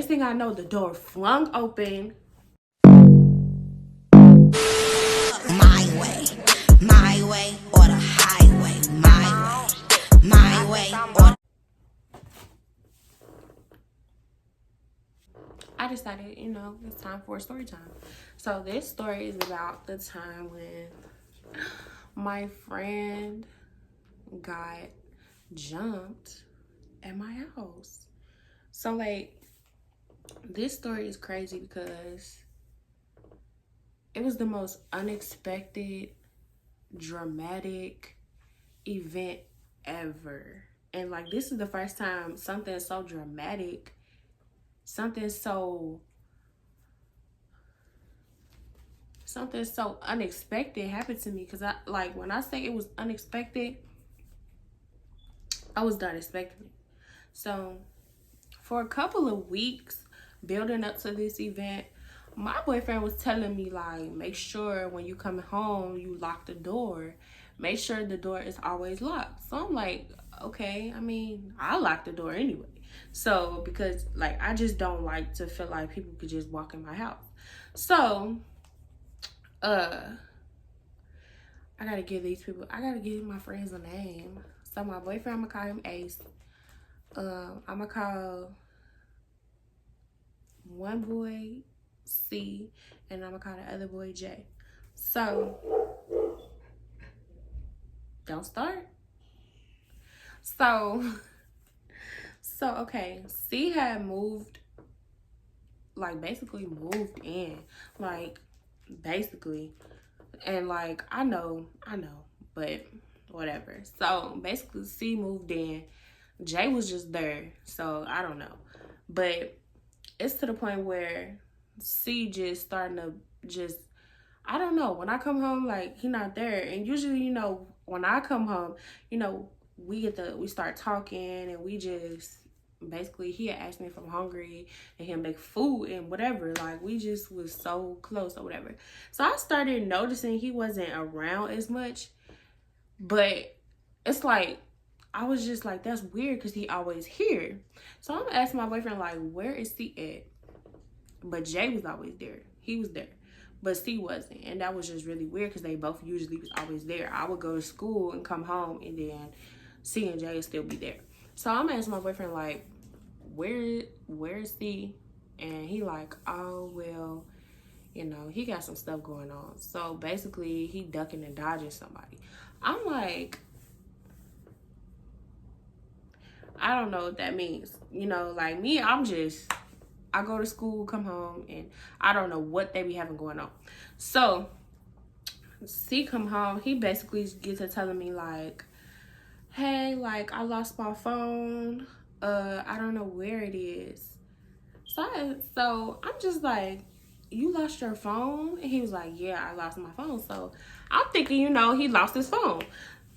Next thing I know, the door flung open. My way or the highway. My way or I decided, it's time for a story time. So this story is about the time when my friend got jumped at my house. So like, this story is crazy because it was the most unexpected, dramatic event ever. And like, this is the first time something so dramatic, something so unexpected happened to me. Because I, like, when I say it was unexpected, I was done expecting it. So for a couple of weeks building up to this event, my boyfriend was telling me, like, make sure when you come home you lock the door, make sure the door is always locked. So I'm like, okay, I mean, I lock the door anyway. So because like, I just don't like to feel like people could just walk in my house. So I gotta give my friends a name. So my boyfriend, I'm gonna call him Ace. I'm gonna call one boy C, and I'm gonna call the other boy J. So don't start. So okay, C had moved, like, basically moved in, like, basically, and like, I know, but whatever. So basically, C moved in. J was just there, so I don't know, but it's to the point where C just starting to just, I don't know. When I come home, like, he not there. And usually, when I come home, we start talking, and we just, basically, he had asked me if I'm hungry and he'll make food and whatever. Like, we just was so close or whatever. So I started noticing he wasn't around as much. But it's like, I was just like, that's weird because he always here. So I'm asking my boyfriend, like, where is he at? But Jay was always there. He was there. But C wasn't. And that was just really weird because they both usually was always there. I would go to school and come home, and then C and Jay would still be there. So I'm asking my boyfriend, like, where's C? And he like, oh, well, he got some stuff going on. So basically, he ducking and dodging somebody. I'm like, I don't know what that means. Like me, I go to school, come home, and I don't know what they be having going on. So C come home, he basically gets to telling me, like, hey, like, I lost my phone. I don't know where it is. So I'm just like, you lost your phone? And he was like, yeah, I lost my phone. So I'm thinking, he lost his phone.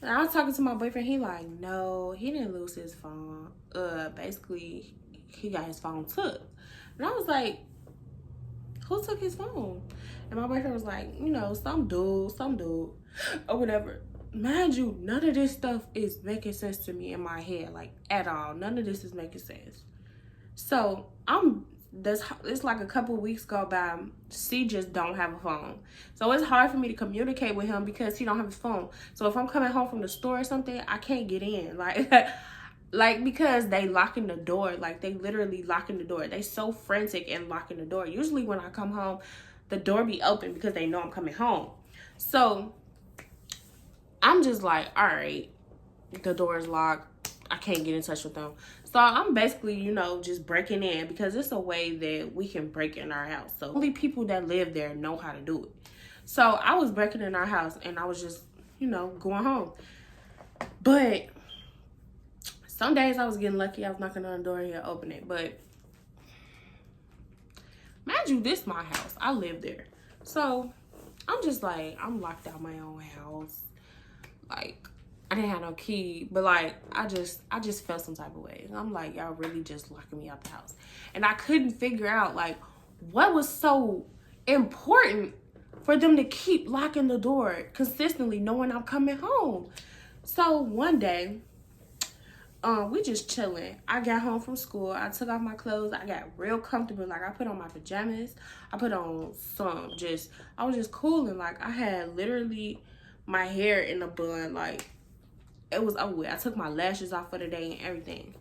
And I was talking to my boyfriend. He like, no, he didn't lose his phone. Basically, he got his phone took. And I was like, who took his phone? And my boyfriend was like, some dude, or whatever. Mind you, none of this stuff is making sense to me in my head, like, at all. None of this is making sense. So it's like a couple weeks go by, C just don't have a phone. So it's hard for me to communicate with him because he don't have his phone. So if I'm coming home from the store or something, I can't get in. Like, because they locking the door. Like, they literally locking the door. They so frantic and locking the door. Usually when I come home, the door be open because they know I'm coming home. So I'm just like, all right, the door is locked. I can't get in touch with them. So I'm basically, just breaking in because it's a way that we can break in our house. So only people that live there know how to do it. So I was breaking in our house, and I was just, going home. But some days I was getting lucky. I was knocking on the door and he'll open it. But mind you, this is my house. I live there. So I'm just like, I'm locked out my own house. Like, I didn't have no key, but like, I just felt some type of way. And I'm like, y'all really just locking me out the house. And I couldn't figure out, like, what was so important for them to keep locking the door consistently, knowing I'm coming home. So one day, we just chilling. I got home from school. I took off my clothes. I got real comfortable. Like, I put on my pajamas. I put on I was just cooling. Like, I had literally my hair in a bun. Like, it was over with. I took my lashes off for the day and everything.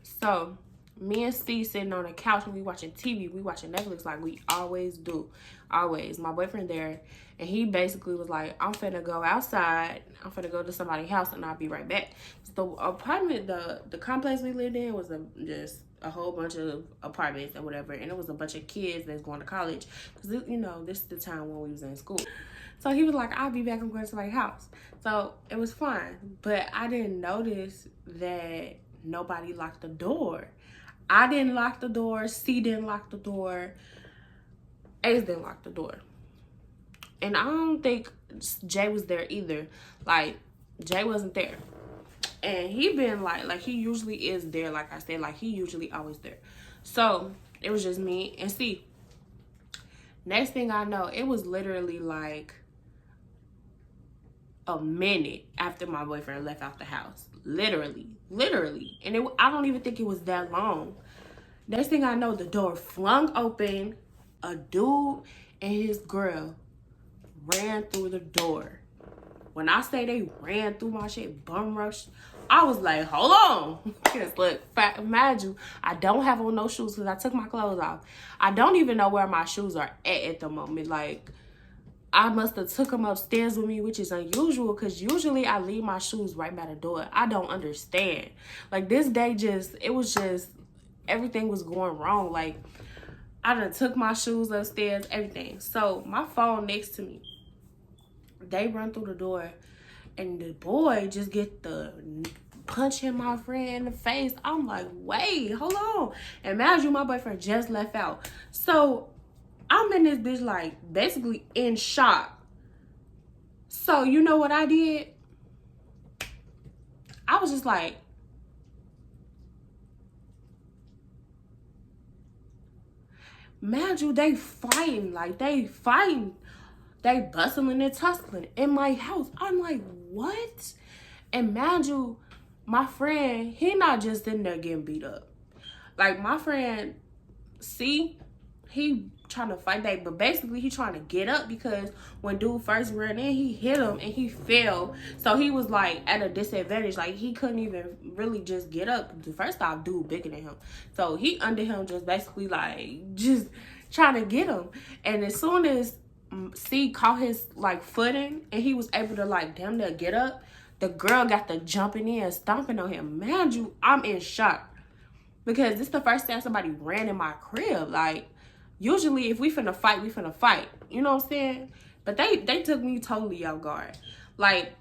So, me and Steve sitting on the couch and we watching TV. We watching Netflix like we always do. Always. My boyfriend there. And he basically was like, I'm finna go outside. I'm finna go to somebody's house and I'll be right back. So the apartment, the complex we lived in was just a whole bunch of apartments or whatever. And it was a bunch of kids that's going to college. Because, you know, this is the time when we was in school. So he was like, I'll be back. I'm going to somebody's house. So it was fine. But I didn't notice that nobody locked the door. I didn't lock the door. C didn't lock the door. Ace didn't lock the door. And I don't think Jay was there either. Like, Jay wasn't there. And he been like he usually is there. Like I said, like he usually always there. So it was just me and C. Next thing I know, it was literally like a minute after my boyfriend left out the house. Literally. And I don't even think it was that long. Next thing I know, the door flung open. A dude and his girl ran through the door. When I say they ran through my shit, bum rush, I was like, hold on. Because look, imagine, I don't have on no shoes because I took my clothes off. I don't even know where my shoes are at the moment. Like, I must have took them upstairs with me, which is unusual because usually I leave my shoes right by the door. I don't understand. Like, this day it was just, everything was going wrong. Like, I done took my shoes upstairs, everything. So, my phone next to me. They run through the door, and the boy just get the punching my friend in the face. I'm like, wait, hold on. Imagine my boyfriend just left out. So, I'm in this bitch, like, basically in shock. So, you know what I did? I was just like, imagine they fighting. They bustling and tussling in my house. I'm like, what? And mind you, my friend, he not just in there getting beat up. Like, my friend, C, he trying to fight back, but basically he trying to get up because when dude first ran in, he hit him and he fell. So he was like at a disadvantage. Like, he couldn't even really just get up. First off, dude bigger than him. So he under him just basically like just trying to get him. And as soon as C caught his like footing and he was able to like damn near get up, the girl got the jumping in, stomping on him. Man, I'm in shock because this is the first time somebody ran in my crib. Like, usually if we finna fight, we finna fight. You know what I'm saying? But they took me totally off guard. Like,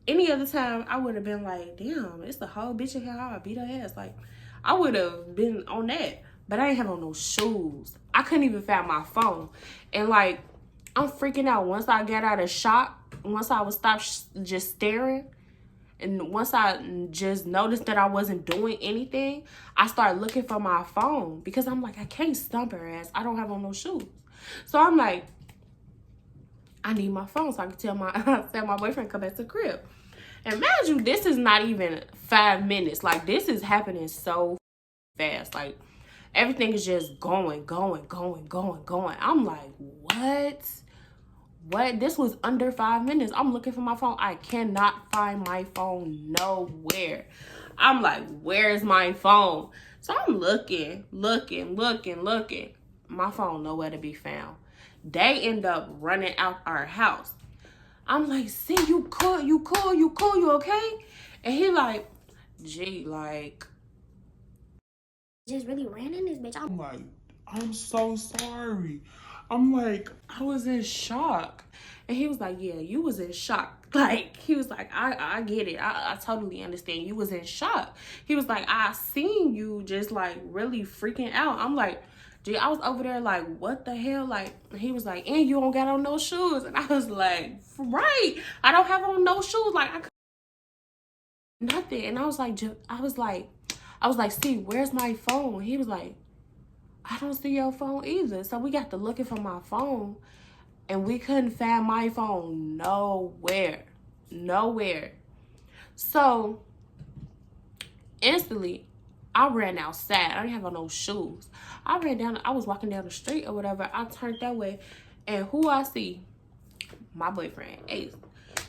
any other time I would have been like, damn, it's the whole bitch in here, I beat her ass. Like, I would have been on that. But I ain't have on no shoes. I couldn't even find my phone. And like, I'm freaking out. Once I got out of shock, once I would stop just staring, and once I just noticed that I wasn't doing anything, I started looking for my phone because I'm like, I can't stomp her ass. I don't have on no shoes. So I'm like, I need my phone so I can tell my boyfriend come back to the crib. And mind you, this is not even 5 minutes. Like, this is happening so fast. Like, everything is just going. I'm like, what? What? This was under 5 minutes. I'm looking for my phone. I cannot find my phone nowhere. I'm like, where's my phone? So I'm looking. My phone nowhere to be found. They end up running out our house. I'm like, see, you cool, you okay? And he like, gee, like, just really ran in this bitch. I'm like, I'm so sorry. I'm like, I was in shock. And he was like, yeah, you was in shock. Like, he was like, I get it. I totally understand. You was in shock. He was like, I seen you just like really freaking out. I'm like, gee, I was over there like, what the hell? Like, he was like, and you don't got on no shoes. And I was like, right. I don't have on no shoes. Like, nothing. And I was like, see, where's my phone? He was like, I don't see your phone either. So we got to looking for my phone and we couldn't find my phone nowhere. So instantly, I ran outside. I didn't have on no shoes. I was walking down the street or whatever. I turned that way, and who I see? My boyfriend, Ace.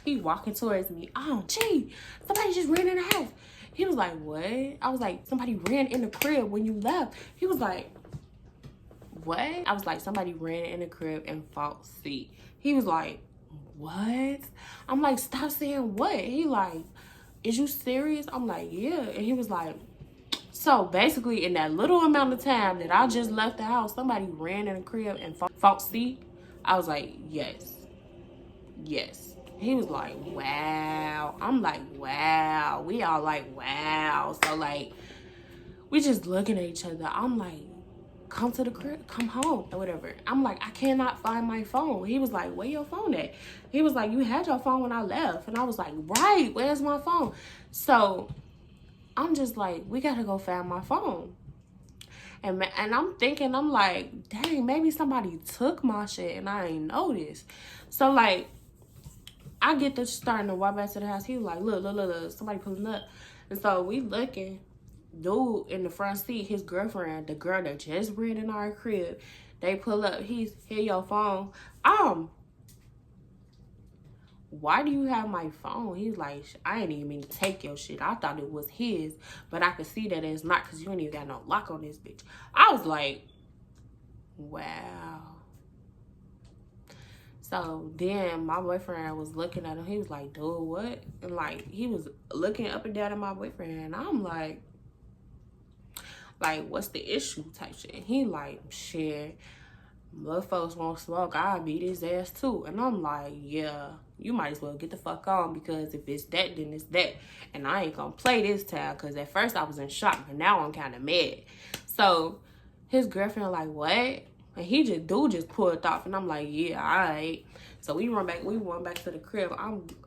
He walking towards me. Oh, gee, somebody just ran in the house. He was like, what? I was like, somebody ran in the crib when you left. He was like, what? I was like, somebody ran in the crib and fought C. He was like, what? I'm like, stop saying what? He like, is you serious? I'm like, yeah. And he was like, so basically in that little amount of time that I just left the house, somebody ran in the crib and fought C. I was like, yes. Yes. He was like, wow. I'm like, wow. We all like, wow. So like, we just looking at each other. I'm like, come to the crib, come home or whatever. I'm like, I cannot find my phone. He was like, where your phone at? He was like, you had your phone when I left. And I was like, right, where's my phone? So I'm just like, we gotta go find my phone. And I'm thinking, I'm like, dang, maybe somebody took my shit and I ain't noticed. So like, I get to starting to walk back to the house. He was like, look, somebody pulling up. And so we looking. Dude in the front seat, his girlfriend, the girl that just ran in our crib, they pull up. He's, here your phone. Why do you have my phone? He's like, I ain't even mean to take your shit. I thought it was his, but I could see that it's not because you ain't even got no lock on this bitch. I was like, wow. So then my boyfriend was looking at him. He was like, dude, what? And like, he was looking up and down at my boyfriend. And I'm like, what's the issue type shit? And he like, shit, motherfuckers won't smoke, I'll beat his ass too. And I'm like, yeah, you might as well get the fuck on, because if it's that, then it's that. And I ain't gonna play this time, because at first I was in shock, but now I'm kind of mad. So his girlfriend like, what? And dude just pulled off, and I'm like, yeah, all right. So we went back to the crib.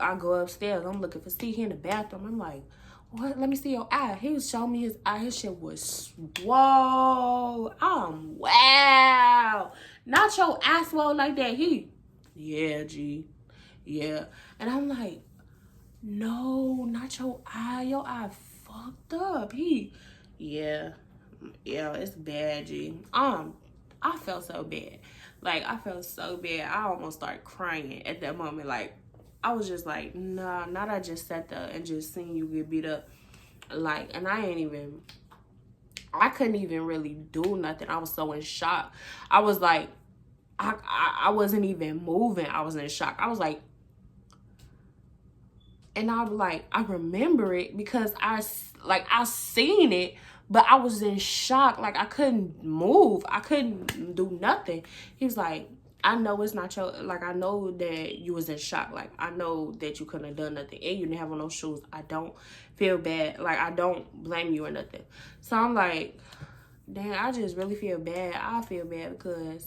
I go upstairs, I'm looking for C. He in the bathroom. I'm like, what? Let me see your eye. He was showing me his eye. His shit was swole. Wow. Not your eye swole like that. Yeah, G. Yeah. And I'm like, no, not your eye. Your eye fucked up. Yeah, it's bad, G. I felt so bad. Like, I felt so bad. I almost started crying at that moment. Like, I was just like, nah, not I just sat there and just seen you get beat up. Like, and I couldn't even really do nothing. I was so in shock. I was like, I wasn't even moving. I was in shock. I was like, and I was like, I remember it because I seen it, but I was in shock. Like, I couldn't move. I couldn't do nothing. He was like, I know it's not your, like, I know that you was in shock. Like, I know that you couldn't have done nothing and you didn't have on no shoes. I don't feel bad. Like, I don't blame you or nothing. So I'm like, damn, I just really feel bad. I feel bad because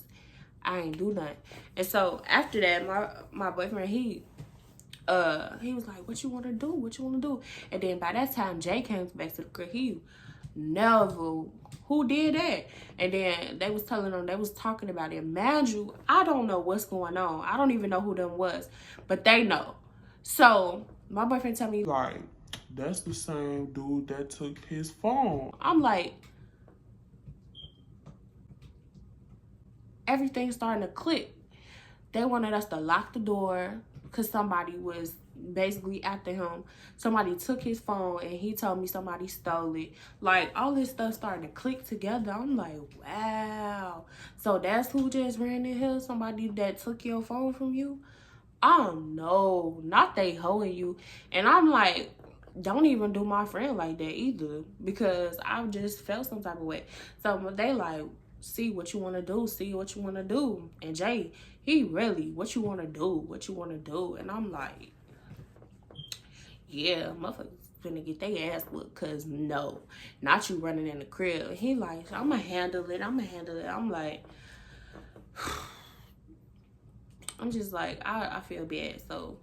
I ain't do nothing. And so after that, my boyfriend, he was like, what you want to do? What you want to do? And then by that time, Jay came back to the crib. He never, who did that? And then they was talking about it. Mind you, I don't know what's going on. I don't even know who them was, but they know. So my boyfriend told me, like, that's the same dude that took his phone. I'm like, everything's starting to click. They wanted us to lock the door because somebody was basically after him. Somebody took his phone and he told me somebody stole it. Like, all this stuff started to click together. I'm like, wow. So that's who just ran in here? Somebody that took your phone from you? No, not they hoeing you. And I'm like, don't even do my friend like that either, because I just felt some type of way. So they like, see what you want to do, see what you want to do. And Jay, he really, what you want to do. And I'm like, yeah, motherfuckers finna get their ass whooped, because no, not you running in the crib. He like, I'm gonna handle it. I'm like, I'm just like, I feel bad. So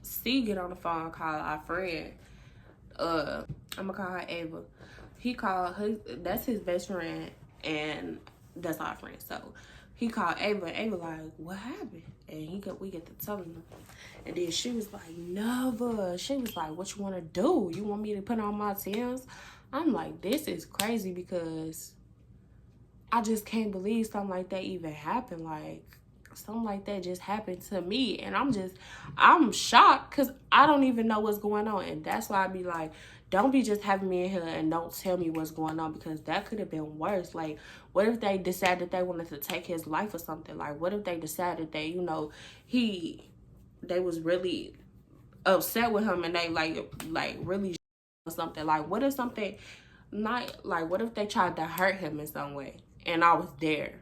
C get on the phone, call our friend. I'm gonna call her Ava. He called her, that's his best friend, and that's our friend. So he called Ava, and Ava like, what happened? And we get to telling him. And then she was like, never. She was like, what you want to do? You want me to put on my Tim's? I'm like, this is crazy because I just can't believe something like that even happened. Like, something like that just happened to me. And I'm shocked because I don't even know what's going on. And that's why I be like, don't be just having me in here and don't tell me what's going on, because that could have been worse. Like, what if they decided they wanted to take his life or something? Like, what if they decided that, you know, they was really upset with him and they like really or something? Like, what if something not like, what if they tried to hurt him in some way and I was there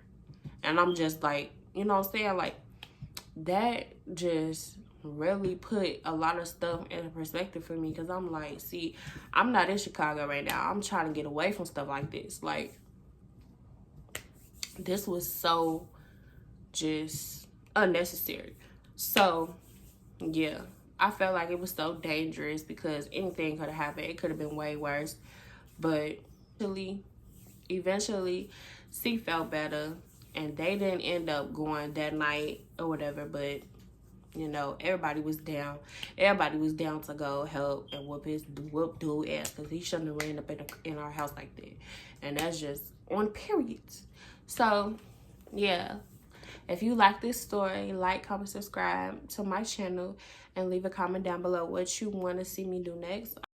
and I'm just like, you know what I'm saying? Like, that just really put a lot of stuff in perspective for me, because I'm like, see, I'm not in Chicago right now. I'm trying to get away from stuff like this. Like, this was so just unnecessary. So yeah, I felt like it was so dangerous because anything could have happened. It could have been way worse. But eventually C felt better and they didn't end up going that night or whatever. But you know, everybody was down. Everybody was down to go help and whoop dude ass, because he shouldn't have ran up in our house like that. And that's just on periods. So yeah, if you like this story, like, comment, subscribe to my channel, and leave a comment down below what you want to see me do next.